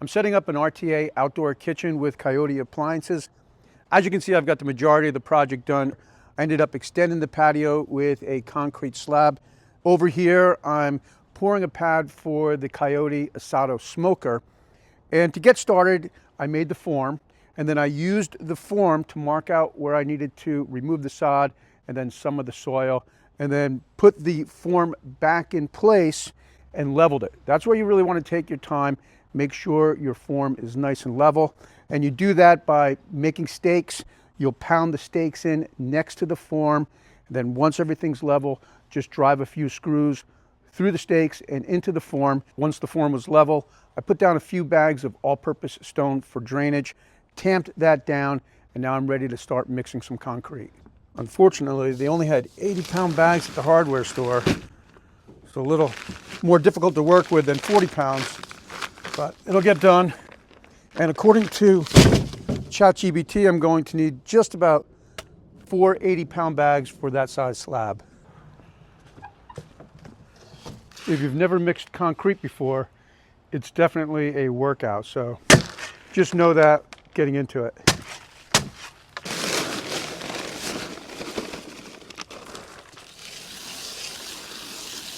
I'm setting up an RTA outdoor kitchen with Coyote appliances. As you can see, I've got the majority of the project done. I ended up extending the patio with a concrete slab. Over here, I'm pouring a pad for the Coyote Asado smoker. And to get started, I made the form, and then I used the form to mark out where I needed to remove the sod and then some of the soil, and then put the form back in place and leveled it. That's where you really want to take your time. Make sure your form is nice and level. And you do that by making stakes. You'll pound the stakes in next to the form. Then once everything's level, just drive a few screws through the stakes and into the form. Once the form was level, I put down a few bags of all-purpose stone for drainage, tamped that down, and now I'm ready to start mixing some concrete. Unfortunately, they only had 80-pound bags at the hardware store. It's a little more difficult to work with than 40 pounds. But it'll get done. And according to ChatGPT, I'm going to need just about 4 80-pound bags for that size slab. If you've never mixed concrete before, it's definitely a workout. So just know that getting into it.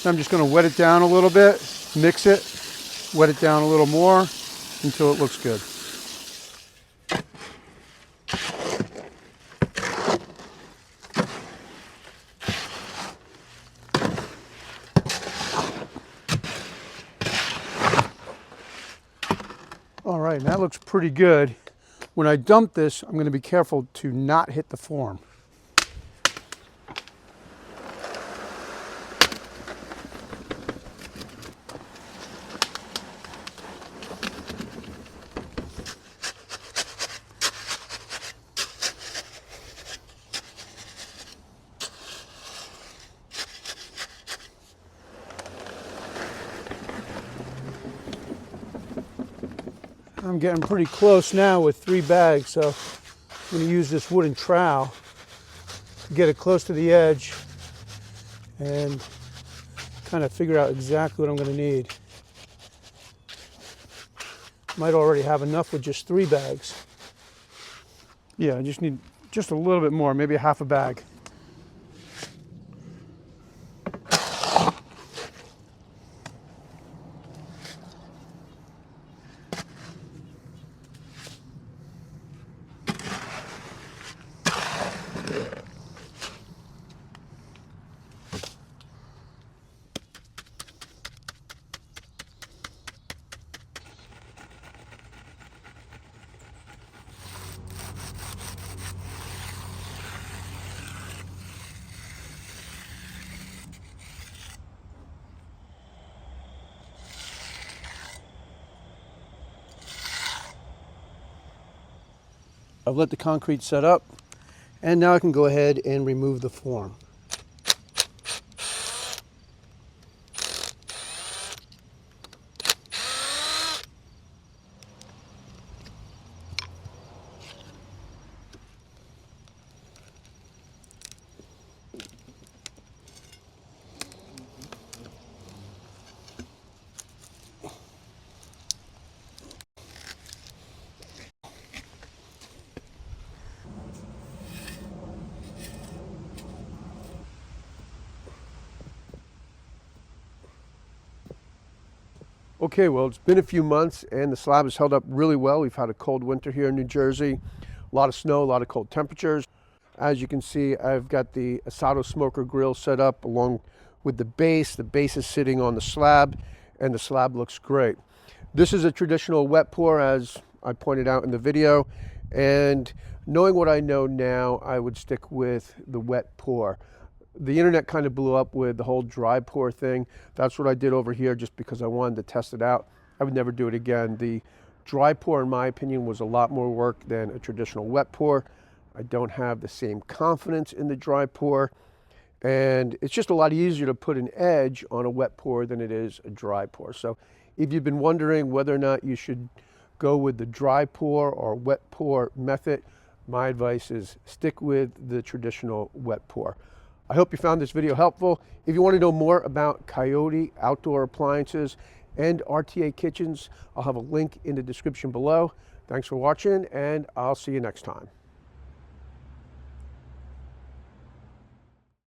I'm just going to wet it down a little bit, mix it, wet it down a little more until it looks good. All right, that looks pretty good. When I dump this, I'm going to be careful to not hit the form. I'm getting pretty close now with 3 bags, so I'm going to use this wooden trowel to get it close to the edge and kind of figure out exactly what I'm going to need. Might already have enough with just 3 bags. Yeah, I just need just a little bit more, maybe a half a bag. I've let the concrete set up, and now I can go ahead and remove the form. Okay, well, it's been a few months and the slab has held up really well. We've had a cold winter here in New Jersey, a lot of snow, a lot of cold temperatures. As you can see, I've got the Asado smoker grill set up along with the base. The base is sitting on the slab and the slab looks great. This is a traditional wet pour, as I pointed out in the video, and knowing what I know now, I would stick with the wet pour. The internet kind of blew up with the whole dry pour thing. That's what I did over here just because I wanted to test it out. I would never do it again. The dry pour, in my opinion, was a lot more work than a traditional wet pour. I don't have the same confidence in the dry pour. And it's just a lot easier to put an edge on a wet pour than it is a dry pour. So if you've been wondering whether or not you should go with the dry pour or wet pour method, my advice is stick with the traditional wet pour. I hope you found this video helpful. If you want to know more about Coyote outdoor appliances and RTA Kitchens. I'll have a link in the description below. Thanks for watching, and I'll see you next time.